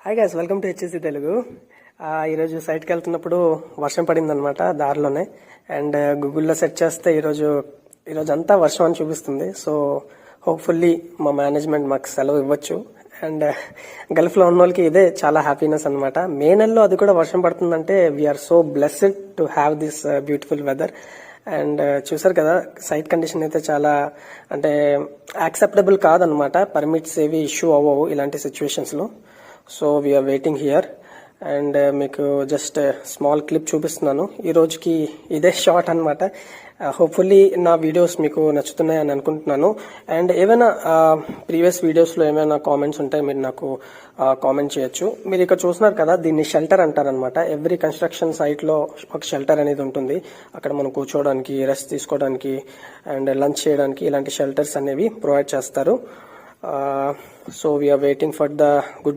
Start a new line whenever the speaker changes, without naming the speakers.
Hi guys, welcome to HSC Telugu. ఈరోజు సైట్కి వెళ్తున్నప్పుడు వర్షం పడిందనమాట దారిలోనే. అండ్ గూగుల్లో సెర్చ్ చేస్తే ఈరోజు అంతా వర్షం అని చూపిస్తుంది. సో హోప్ఫుల్లీ మా మేనేజ్మెంట్ మాకు సెలవు ఇవ్వచ్చు. అండ్ గల్ఫ్లో ఉన్న వాళ్ళకి ఇదే చాలా హ్యాపీనెస్ అనమాట. మే నెలలో అది కూడా వర్షం పడుతుందంటే we're so blessed to have this beautiful weather. And చూసారు కదా, సైట్ కండిషన్ అయితే చాలా అంటే యాక్సెప్టబుల్ కాదనమాట. పర్మిట్స్ ఏవి ఇష్యూ అవ్వవు ఇలాంటి సిచ్యువేషన్స్లో. So we are waiting here. And మీకు జస్ట్ స్మాల్ క్లిప్ చూపిస్తున్నాను. ఈ రోజుకి ఇదే షార్ట్ అనమాట. హోప్ఫుల్లీ నా వీడియోస్ మీకు నచ్చుతున్నాయని అనుకుంటున్నాను. అండ్ ఏమైనా ప్రీవియస్ వీడియోస్లో ఏమైనా కామెంట్స్ ఉంటే మీరు నాకు కామెంట్ చేయొచ్చు. మీరు ఇక్కడ చూస్తున్నారు కదా, దీన్ని షెల్టర్ అంటారనమాట. ఎవ్రీ కన్స్ట్రక్షన్ సైట్లో ఒక షెల్టర్ అనేది ఉంటుంది. అక్కడ మనం కూర్చోవడానికి, రెస్ట్ తీసుకోవడానికి అండ్ లంచ్ చేయడానికి ఇలాంటి షెల్టర్స్ అనేవి ప్రొవైడ్ చేస్తారు. So we are waiting for the good